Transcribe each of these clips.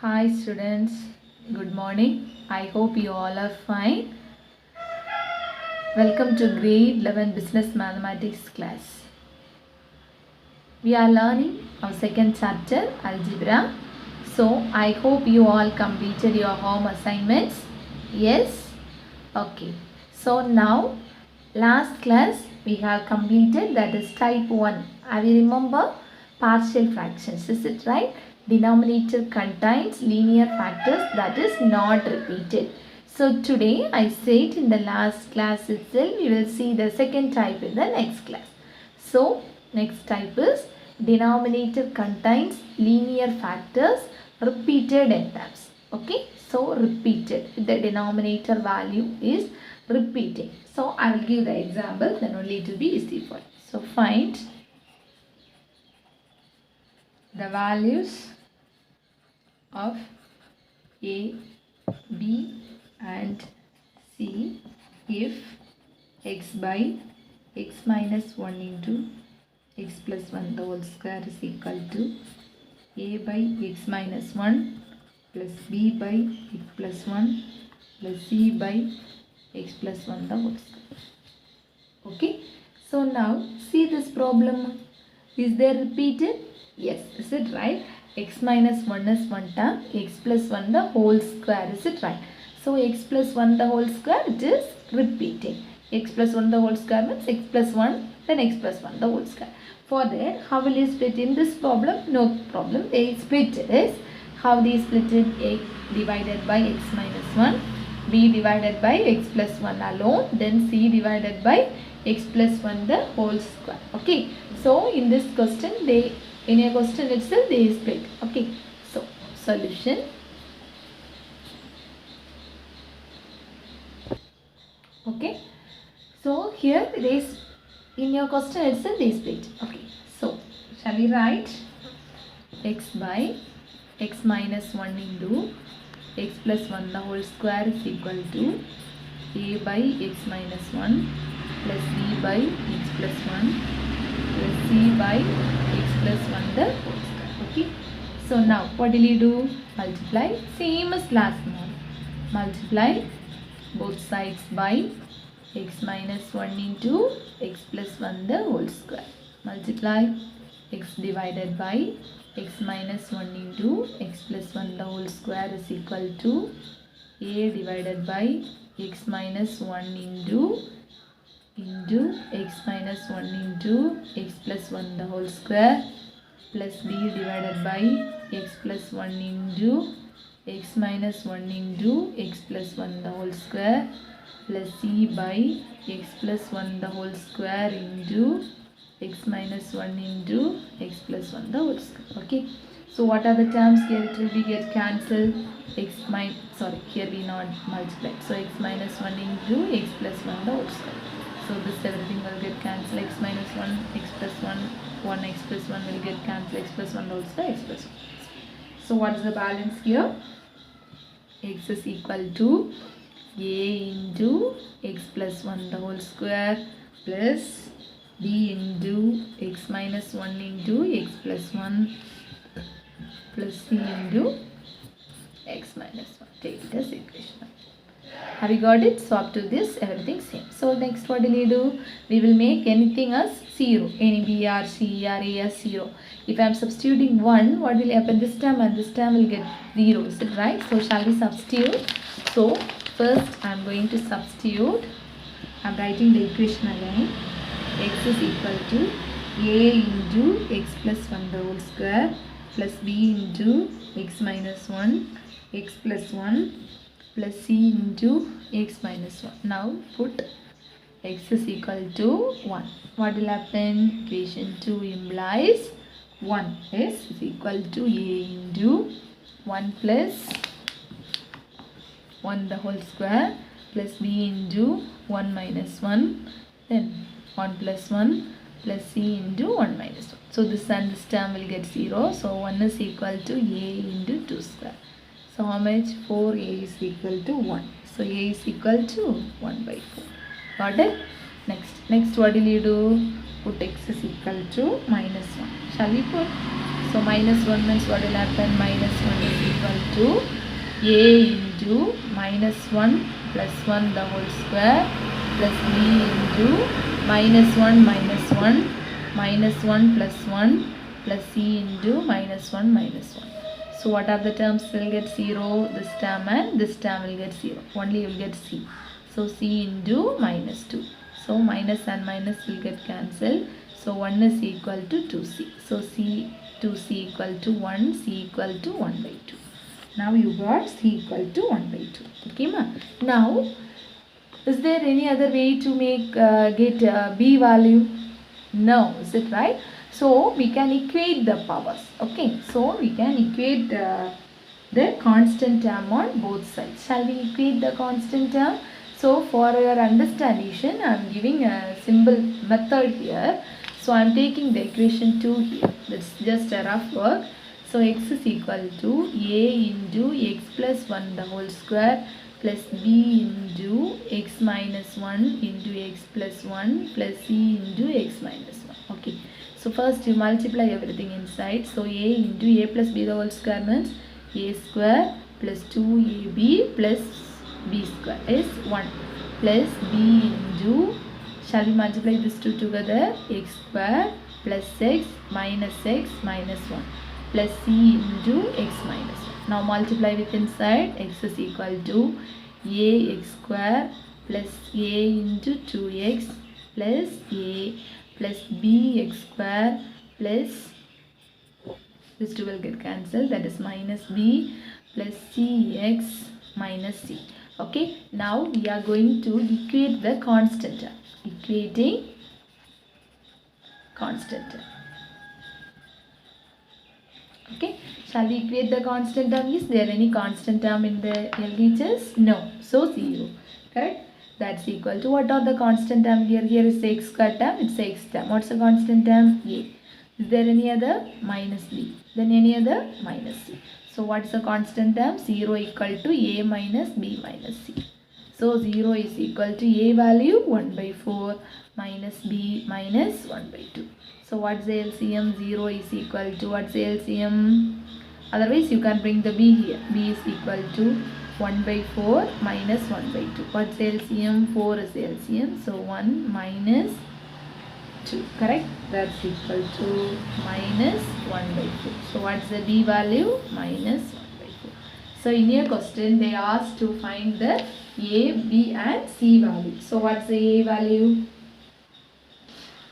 Hi students, good morning. I hope you all are fine. Welcome to grade 11 business mathematics class. We are learning our second chapter algebra. So I hope you all completed your home assignments. Yes? Okay. So now last class we have completed, that is type 1. Have you remember? Partial fractions. Is it right? Denominator contains linear factors that is not repeated. So today I said in the last class itself we will see the second type in the next class. So next type is denominator contains linear factors repeated n times. Okay, so repeated, the denominator value is repeating. So I will give the example, then only it will be easy for you. So find the values of A, B and C if x by x minus 1 into x plus 1 the whole square is equal to A by x minus 1 plus B by x plus 1 plus C by x plus 1 the whole square. Okay. So now see this problem. Is there repeated? Yes. Is it right? X minus 1 is one term. X plus 1 the whole square. Is it right? So x plus 1 the whole square, it is repeating. X plus 1 the whole square means x plus 1 then x plus 1 the whole square. For that, how will you split in this problem? No problem. They split is how they split it: a divided by x minus 1, b divided by x plus 1 alone, then c divided by x plus 1 the whole square. Okay. So in this question, in a question itself they split. Okay. So solution. Okay. So here in your question itself they split. Okay. So shall we write x by x minus 1 into x plus 1 the whole square is equal to a by x minus 1 plus b by x plus 1 plus c by x plus 1 the whole square. Okay. So now what will you do? Multiply. Same as last one. Multiply both sides by x minus 1 into x plus 1 the whole square. Multiply x divided by x minus 1 into x plus 1 the whole square is equal to a divided by x minus 1 into x minus 1 into x plus 1 the whole square plus b divided by x plus 1 into x minus 1 into x plus 1 the whole square plus c by x plus 1 the whole square into x minus 1 into x plus 1 the whole square. Okay. So what are the terms here? It will be get cancelled. Here we not multiply. So x minus 1 into x plus 1 the whole square. So this everything will get cancelled. X minus 1, x plus 1 x plus 1 will get cancelled. X plus 1 the whole square, x plus 1. So what is the balance here? X is equal to a into x plus 1 the whole square plus b into x minus 1 into x plus 1 plus c into x minus 1. Take it as equation. Have you got it? So up to this everything same. So next what will you do? We will make anything as 0. Any b or c or a as 0. If I am substituting 1, what will happen? This term and this term will get 0. Is it right? So shall we substitute? So first I am going to substitute. I am writing the equation again. X is equal to a into x plus 1 the whole square plus b into x minus 1 x plus 1 plus c into x minus 1. Now put x is equal to 1. What will happen? Equation 2 implies 1 is equal to a into 1 plus 1 the whole square plus b into 1 minus 1, then 1 plus 1 plus c into 1 minus 1. So this and this term will get 0. So 1 is equal to a into 2 square. So how much? 4a is equal to 1. So a is equal to 1 by 4. Got it? Next what will you do? Put x is equal to minus 1. Shall we put? So minus 1 means what will happen? Minus 1 is equal to a into minus 1 plus 1 the whole square plus b into minus 1 minus 1 minus 1 plus 1 plus c into minus 1 minus 1. So what are the terms will get 0? This term and this term will get 0. Only you will get c. So c into minus 2. So minus and minus will get cancelled. So 1 is equal to 2c. So c 2c equal to 1, c equal to 1 by 2. Now you got c equal to 1 by 2. Okay ma? Now is there any other way to make get b value? No, is it right? So we can equate the powers. Okay, so we can equate the constant term on both sides. Shall we equate the constant term? So for your understanding, I am giving a simple method here. So I am taking the equation 2 here. That's just a rough work. So x is equal to a into x plus 1 the whole square plus b into x minus 1 into x plus 1 plus c into x minus 1. Okay. So first you multiply everything inside. So a into a plus b the whole square means a square plus 2ab plus b square is 1 plus b into, shall we multiply these two together, x square plus x minus 1 plus c into x minus 1. Now multiply with inside, x is equal to a x square plus a into 2x plus a plus b x square plus, this 2 will get cancelled, that is minus b plus c x minus c. Okay, now we are going to equate the constant term. Equating constant term. Okay, shall we equate the constant term? Is there any constant term in the LHS? No, so 0. Correct? That's equal to, what are the constant term here? Here is the x square term, it's the x term. What's the constant term? A. Is there any other? Minus b. Then any other? Minus c. So what's the constant term? 0 equal to a minus b minus c. So 0 is equal to a value 1 by 4 minus b minus 1 by 2. So what's the LCM? 0 is equal to, what's the LCM? Otherwise you can bring the b here. B is equal to 1 by 4 minus 1 by 2. What's the LCM? 4 is the LCM. So 1 minus 2. Correct? That's equal to minus 1 by 4. So what's the b value? Minus 1 by 4. So in your question they asked to find the a, b and c value. So what's the a value?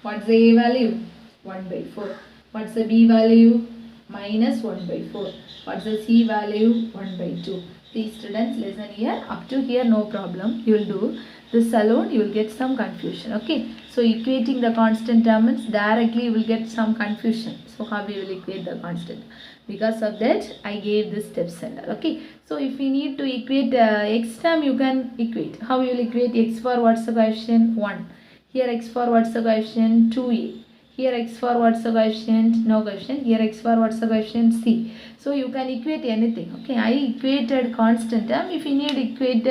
What's the a value? 1 by 4. What's the b value? Minus 1 by 4. What's the c value? 1 by 2. Please students listen here. Up to here no problem. You will do this alone. You will get some confusion. Okay. So equating the constant terms directly you will get some confusion. So how we will equate the constant? Because of that I gave this steps and all. Okay. So if we need to equate x term, you can equate. How you will equate x for what's the coefficient? 1. Here x for what's the coefficient? 2a. Here x for what's the coefficient? No coefficient. Here x for what's the coefficient? C. So you can equate anything. Okay. I equated constant term. If you need to equate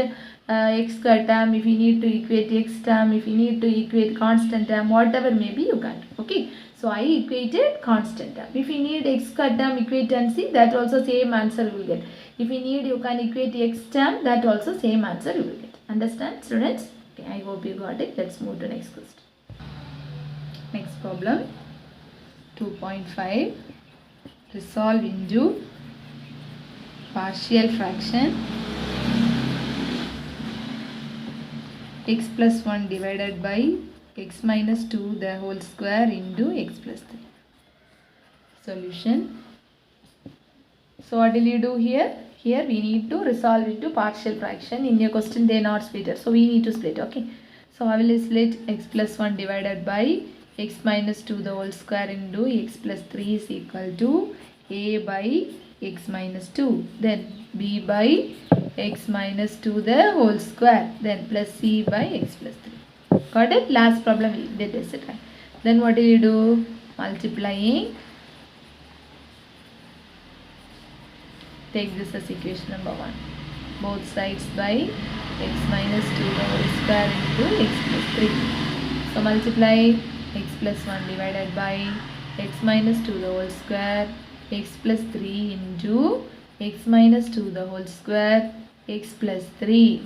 x square term, if you need to equate x term, if you need to equate constant term, whatever may be you can. Okay. So I equated constant term. If you need x square term, equate and see, that also same answer you will get. If you need, you can equate x term, that also same answer you will get. Understand students? Okay, I hope you got it. Let's move to next question. Next problem 2.5. Resolve into partial fraction x plus 1 divided by x minus 2 the whole square into x plus 3. Solution. So what will you do here? Here we need to resolve into partial fraction. In your question they not split it. So we need to split. Okay. So I will split x plus 1 divided by x minus 2 the whole square into x plus 3 is equal to a by x minus 2. Then b by x minus 2 the whole square. Then plus c by x plus 3. Got it? Last problem we did this. Then what will you do? Multiplying. Take this as equation number 1. Both sides by x minus 2 the whole square into x plus 3. So multiply x plus 1 divided by x minus 2 the whole square x plus 3 into x minus 2 the whole square x plus 3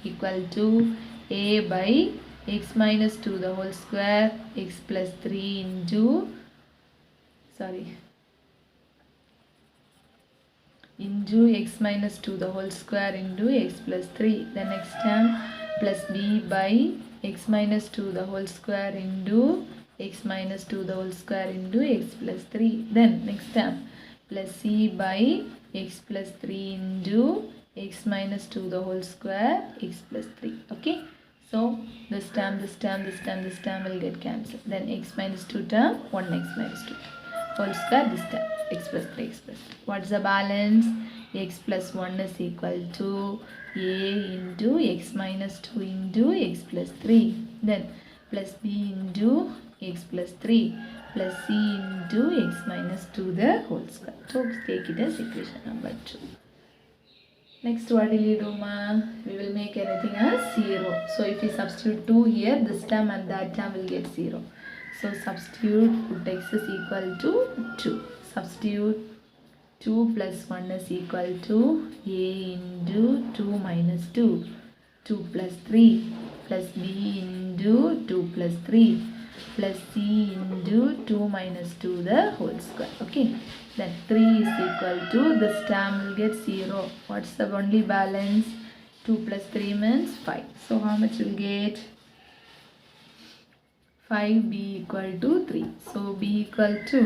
equal to a by x minus 2 the whole square x plus 3 into x minus 2 the whole square into x plus 3. Then next term plus b by x minus 2 the whole square into x minus 2 the whole square into x plus 3. Then next term plus c by x plus 3 into x minus 2 the whole square x plus 3. Okay. So this term will get cancelled. Then x minus 2 term 1x minus 2 whole square this term x plus 3 x plus 3. What's the balance? X plus 1 is equal to a into x minus 2 into x plus 3. Then plus b into x plus 3 plus c into x minus 2 the whole square. So take it as equation number 2. Next, what will you do, ma? We will make anything as 0. So if we substitute 2 here, this term and that term will get 0. So substitute, put x is equal to 2. Substitute 2 plus 1 is equal to a into 2 minus 2. 2 plus 3 plus b into 2 plus 3 plus c into 2 minus 2 the whole square. Okay. Then 3 is equal to, this term will get 0. What's the only balance? 2 plus 3 means 5. So how much will get? 5b equal to 3. So b equal to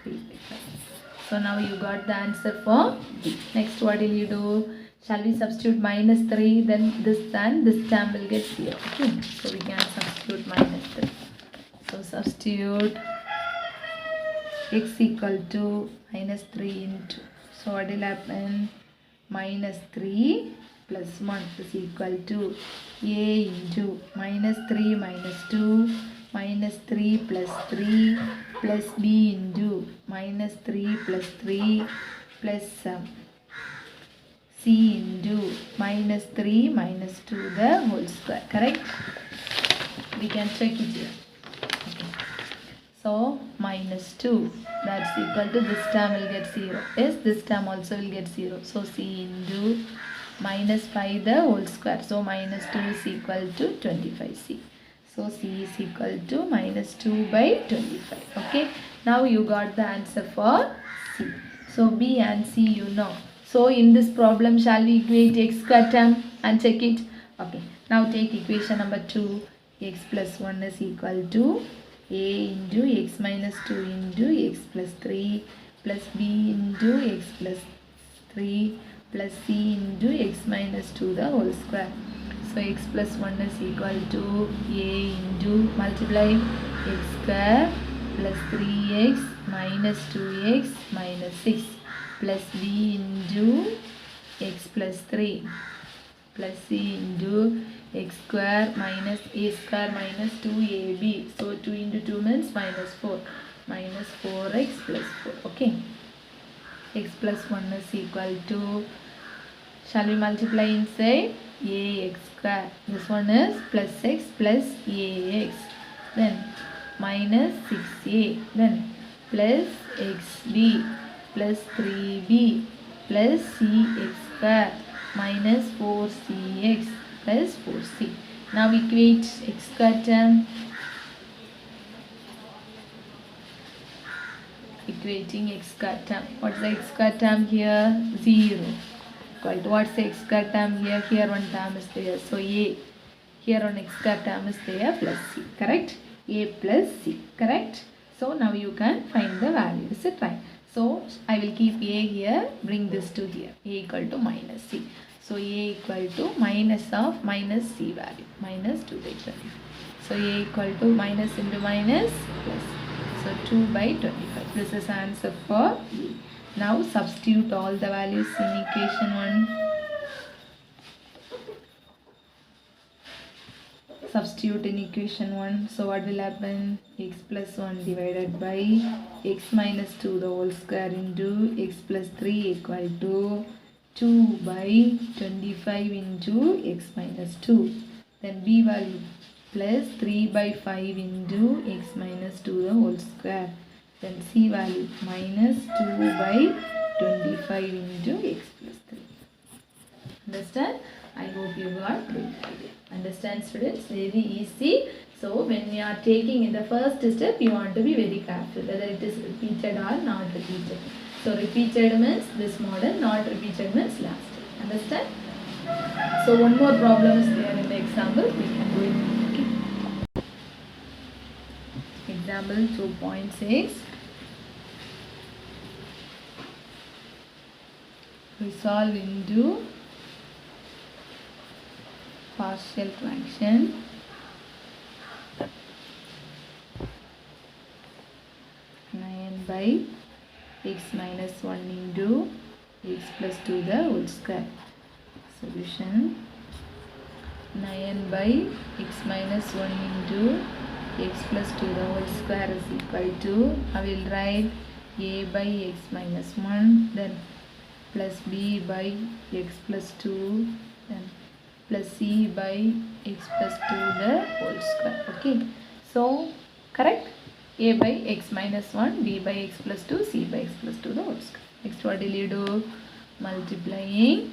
3 by 5. So now you got the answer for B. Next, what will you do? Shall we substitute minus 3? Then this term will get 0. Okay. So we can substitute minus 3. So substitute x equal to minus 3 into. So what will happen? Minus 3 plus 1 is equal to a into minus 3 minus 2 minus 3 plus 3 plus b into minus 3 plus 3 plus c into minus 3 minus 2 the whole square. Correct? We can check it here. Okay. So minus 2, that's equal to, this term will get 0. Yes, this term also will get 0. So c into minus 5 the whole square. So minus 2 is equal to 25c. So c is equal to minus 2 by 25. Okay. Now you got the answer for c. So b and c you know. So in this problem, shall we equate x square term and check it? Okay. Now take equation number 2. X plus 1 is equal to a into x minus 2 into x plus 3 plus b into x plus 3 plus c into x minus 2 the whole square. So x plus 1 is equal to a into multiply x square plus 3x minus 2x minus 6 plus b into x plus 3 plus c into x square minus a square minus 2ab. So 2 into 2 means minus 4. Minus 4x plus 4. Okay. X plus 1 is equal to, shall we multiply inside? Ax square. This one is plus x plus ax. Then minus 6a. Then plus xb plus 3b plus cx square minus 4cx plus 4c. Now equate x square term. Equating x square term. What's the x square term here? 0. Equal to, what's the x square term here? Here one term is there. So a. Here one x square term is there plus c. Correct? A plus c. Correct? So now you can find the value. Is it right? So I will keep a here. Bring this to here. A equal to minus c. So a equal to minus of minus c value. Minus 2 by 25. So a equal to minus into minus plus. So 2 by 25. This is answer for A. Now substitute all the values in equation 1. Substitute in equation 1. So what will happen? X plus 1 divided by x minus 2 the whole square into x plus 3 equal to 2 by 25 into x minus 2. Then b value plus 3 by 5 into x minus 2 the whole square. Then c value minus 2 by 25 into x plus 3. Understand? I hope you got the idea. Understand, students? Very easy. So when you are taking in the first step, you want to be very careful whether it is repeated or not repeated. So repeated means this model, not repeated means last. Understand? So one more problem is there in the example. We can do it. Okay. Example 2.6. Resolve into partial fraction. By x minus 1 into x plus 2 the whole square. Solution 9 by x minus 1 into x plus 2 the whole square is equal to, I will write a by x minus 1, then plus b by x plus 2, then plus c by x plus 2 the whole square. Okay, so correct? A by x minus 1, b by x plus 2, c by x plus 2 the whole square. Next what will you do? Multiplying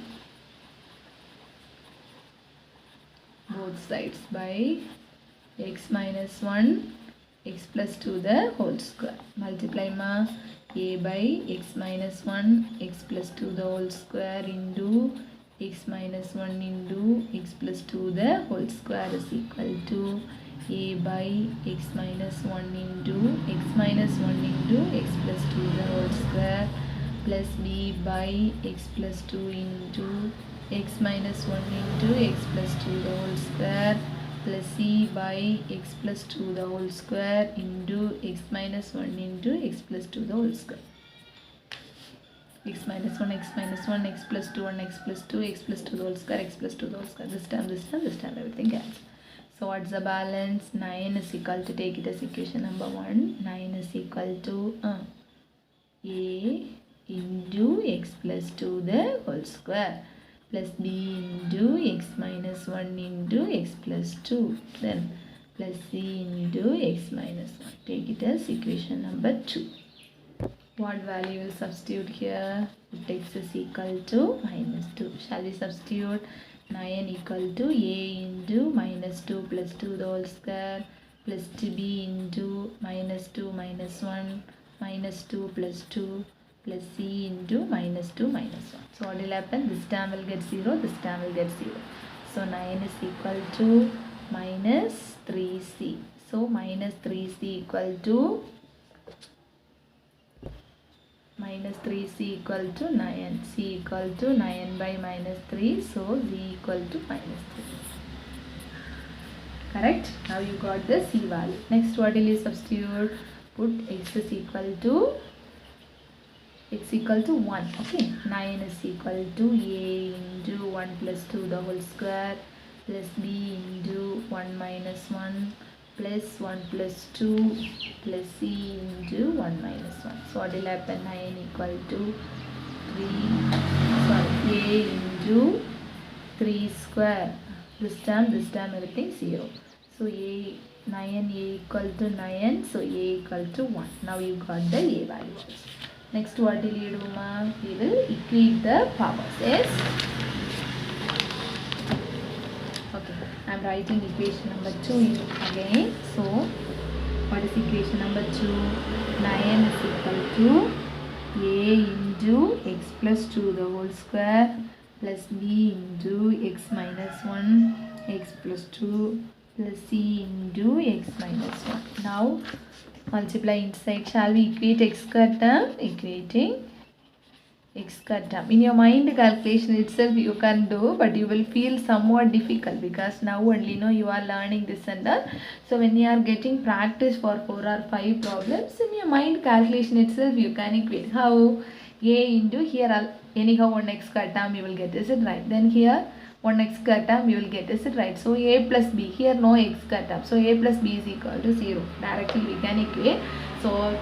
both sides by x minus 1, x plus 2 the whole square. Multiply ma a by x minus 1, x plus 2 the whole square into x minus 1 into x plus 2 the whole square is equal to a by x minus 1 into x minus 1 into x plus 2 the whole square plus b by x plus 2 into x minus 1 into x plus 2 the whole square plus c by x plus 2 the whole square into x minus 1 into x plus 2 the whole square. X minus 1, x minus 1, x plus 2, 1, x plus 2, x plus 2 the whole square, x plus 2 the whole square. This time, everything cancels. So what's the balance? 9 is equal to, take it as equation number 1. 9 is equal to a into x plus 2 the whole square plus b into x minus 1 into x plus 2, then plus c into x minus 1. Take it as equation number 2. What value will substitute here? X is equal to minus 2. Shall we substitute? 9 equal to a into minus 2 plus 2 the whole square plus b into minus 2 minus 1 minus 2 plus 2 plus c into minus 2 minus 1. So what will happen? This term will get 0, this term will get 0. So 9 is equal to minus 3c. So minus 3c equal to minus 3c equal to 9, c equal to 9 by minus 3, so z equal to minus 3. Correct? Now you got the c value. Next what will you substitute? Put x is equal to 1. Okay, 9 is equal to a into 1 plus 2 the whole square plus b into 1 minus 1 plus 1 plus 2 plus c into 1 minus 1. So what will happen? 9 equal to a into 3 square. This term everything 0. So 9 a equal to 9. So a equal to 1. Now you got the a value. Next what will you do, ma? We will equate the powers. Yes? Okay. I am writing equation number 2 again. So what is equation number 2? 9 is equal to a into x plus 2 the whole square plus b into x minus 1 x plus 2 plus c into x minus 1. Now multiply inside. Shall we equate x square term? Equating x square term. In your mind calculation itself you can do, but you will feel somewhat difficult because now only you are learning this and that. So when you are getting practice for 4 or 5 problems, in your mind calculation itself you can equate. How? A into here anyhow 1 x square term you will get. Is it right? Then here 1 x square term you will get. Is it right? So a plus b, here no x square term. So a plus b is equal to 0. Directly we can equate. So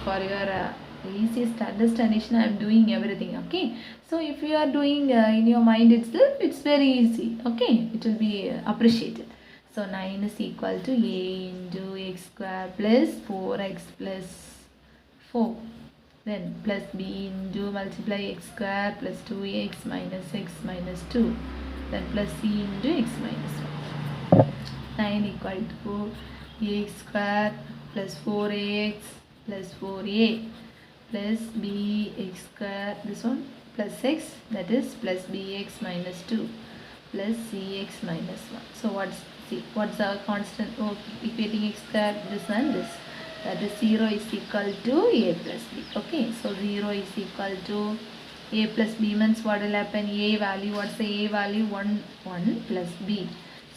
for your easiest understanding I am doing everything. Okay. So if you are doing in your mind itself, it's very easy. Okay. It will be appreciated. So 9 is equal to a into x square plus 4x plus 4 then plus b into multiply x square plus 2x minus 2, then plus c into x minus 1. 9 equal to ax square plus 4ax plus 4a plus bx square, this one plus x, that is plus bx minus 2 plus cx minus 1. So what's our constant? Oh, equating x square, this and this, that is 0 is equal to a plus b. Okay, so 0 is equal to a plus b means what will happen? A value, what's the a value? 1 plus b.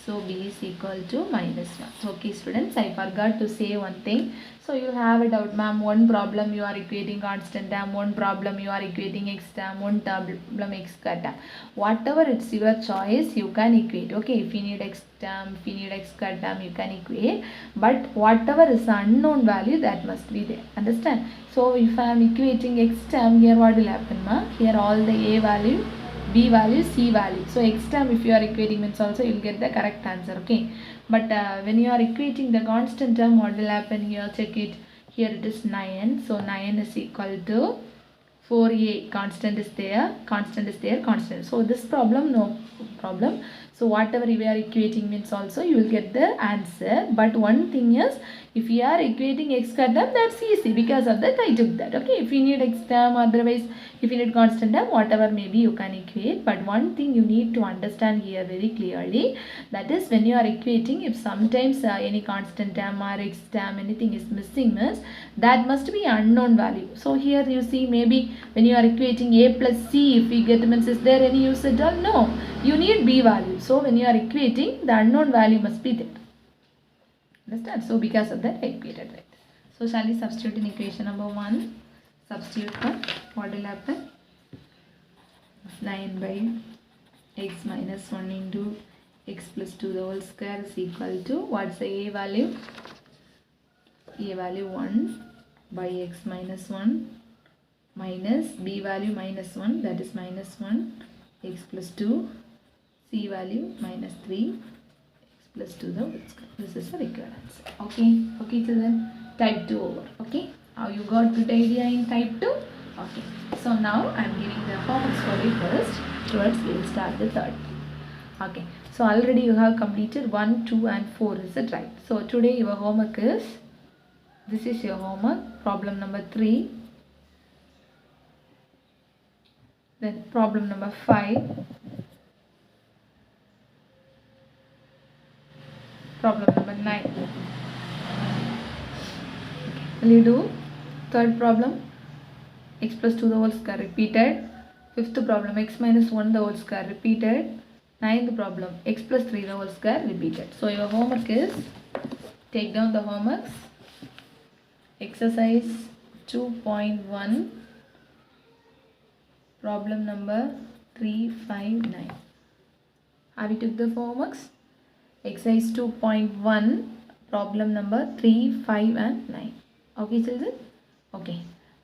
So b is equal to minus 1. Okay students, I forgot to say one thing. So you have a doubt, ma'am, one problem you are equating constant term, one problem you are equating x term, one problem x square term. Whatever it's your choice, you can equate. Okay, if you need x term, if you need x square term, you can equate. But whatever is unknown value, that must be there. Understand? So if I am equating x term, here what will happen, ma'am? Here all the a value, b value, c value. So x term if you are equating means also you will get the correct answer. Okay, but when you are equating the constant term, what will happen here? Check it. Here it is 9. So 9 is equal to 4a. Constant is there, constant is there, constant. So this problem, no problem. So whatever we are equating means also you will get the answer. But one thing is, if you are equating x square term, that's easy. Because of that I took that. Okay, if you need x term, otherwise if you need constant term, whatever maybe you can equate. But one thing you need to understand here very clearly, that is when you are equating, if sometimes any constant term or x term anything is missing means that must be unknown value. So here you see, maybe when you are equating a plus c, if we get means is there any use at all? No, you need b value. So when you are equating, the unknown value must be there. Understand? So because of that I equated that. So shall we substitute in equation number 1? Substitute for what will happen? 9 by x minus 1 into x plus 2 the whole square is equal to, what's the a value? A value 1 by x minus 1 minus b value minus 1, that is minus 1, x plus 2, c value minus 3, plus 2 the whole square. This is the required answer. Okay, okay children, type 2 over. Okay, how you got good idea in type 2? Okay, so now I am giving the homeworks for you first. Towards we will start the third. Okay, so already you have completed 1, 2 and 4, is it right? So today your homework is, this is your homework, problem number 3, then problem number 5, problem number 9. Will you do third problem? X plus 2 the whole square repeated. Fifth problem, x minus 1 the whole square repeated. Ninth problem, x plus 3 the whole square repeated. So your homework is, take down the homeworks. Exercise 2.1, problem number 359. Have you took the homeworks? Exercise 2.1, problem number 3, 5 and 9. Okay children? Okay.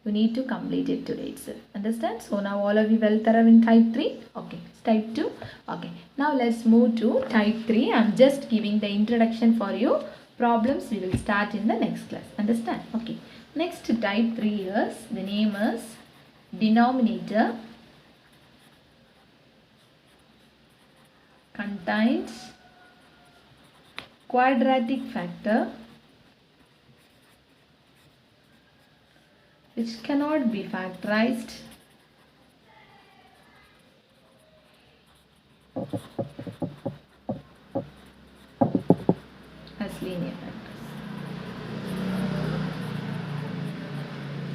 You need to complete it today itself. Understand? So now all of you well thorough in type 3. Okay. Type 2. Okay. Now let's move to type 3. I am just giving the introduction for you. Problems we will start in the next class. Understand? Okay. Next type 3 is, the name is denominator contains quadratic factor which cannot be factorized as linear factors.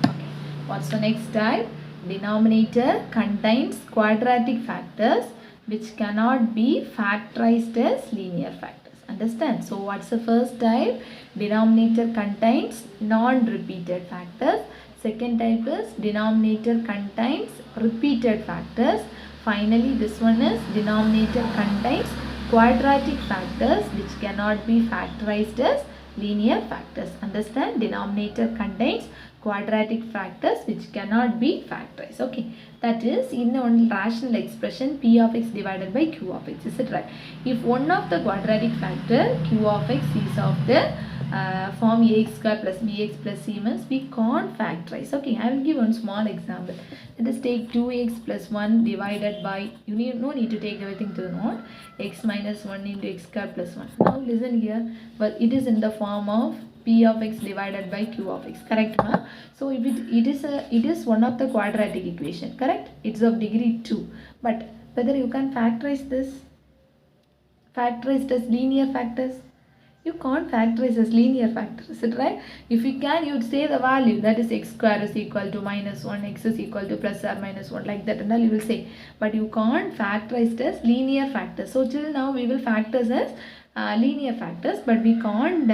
Okay. What's the next type? Denominator contains quadratic factors which cannot be factorized as linear factors. Understand? So what's the first type? Denominator contains non-repeated factors. Second type is denominator contains repeated factors. Finally this one is denominator contains quadratic factors which cannot be factorized as linear factors. Understand? Denominator contains quadratic factors which cannot be factorized. Okay, that is in the only rational expression p of x divided by q of x. Is it right? If one of the quadratic factor q of x is of the form ax square plus bx plus c means we can't factorize. Okay, I will give one small example. Let us take 2x plus 1 divided by, no need to take everything to the note, x minus 1 into x square plus 1. Now listen here, but it is in the form of p of x divided by q of x, correct ma? So if it is one of the quadratic equation, correct? It's of degree 2, but whether you can factorize this, factorized as linear factors, you can't factorize as linear factors, is it right? If you can, you would say the value, that is x square is equal to minus 1, x is equal to plus or minus 1, like that and all you will say, but you can't factorize as linear factors. So till now we will factors as linear factors, but we can't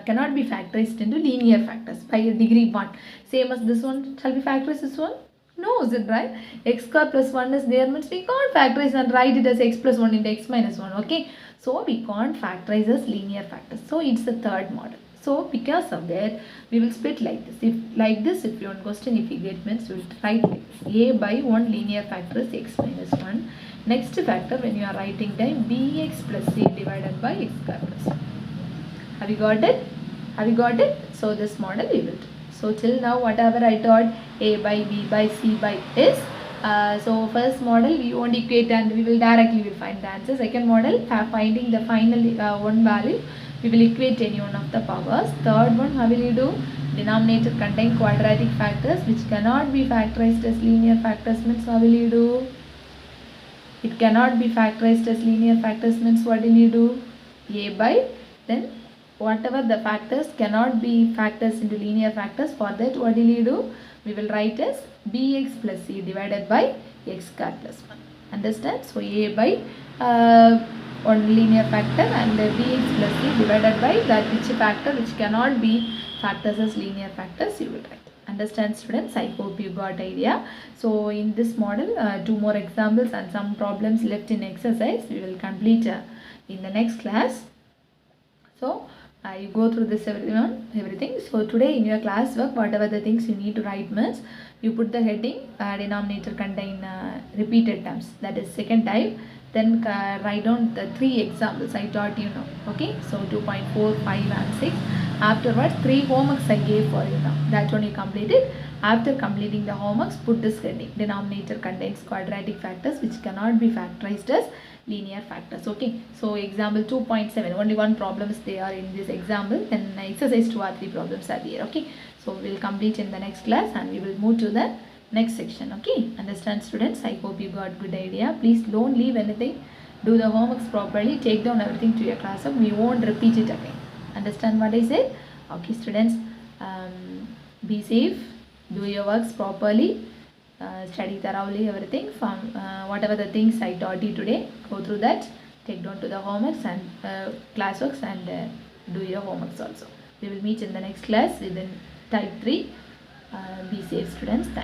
cannot be factorized into linear factors by a degree 1. Same as this one, shall we factorize this one? No, is it right? X square plus 1 is there means we can't factorize and write it as x plus 1 into x minus 1, okay? So we can't factorize as linear factors. So it's the third model. So because of that, we will split like this. If you want question, if you get means, we will write like this. A by 1 linear factor is x minus 1. Next factor when you are writing time, bx plus c divided by x square plus 1. Have you got it? Have you got it? So this model we will do. So till now whatever I taught, a by b by c by is, so first model we won't equate and we will directly find the answer. Second model, finding the final one value, we will equate any one of the powers. Third one, how will you do? Denominator contain quadratic factors which cannot be factorized as linear factors means how will you do? It cannot be factorized as linear factors means what will you do? A by, then whatever the factors cannot be factors into linear factors, for that what will you do? We will write as bx plus c divided by x square plus 1. Understand? So a by one linear factor and bx plus c divided by that which factor which cannot be factors as linear factors you will write. Understand students? I hope you got idea. So in this model, 2 more examples and some problems left in exercise we will complete in the next class. So you go through this everything. So today in your class work, whatever the things you need to write means, you put the heading denominator contain repeated terms, that is second type. Then write down the 3 examples I taught you now. Okay, so 2.4, 5 and 6. Afterwards 3 homeworks I gave for you now, that one you completed. After completing the homeworks, put this heading, denominator contains quadratic factors which cannot be factorized as linear factors. Okay, so example 2.7, only one problem is there in this example, then exercise 2 or 3 problems are there. Okay, so we will complete in the next class and we will move to the next section. Okay, understand students? I hope you got good idea. Please don't leave anything, do the homeworks properly, take down everything to your class. We won't repeat it again. Understand what I said? Okay students, be safe, do your works properly, study thoroughly everything from whatever the things I taught you today. Go through that, take down to the homeworks and classworks and do your homeworks also. We will meet in the next class within type 3. Be safe students. Thank you.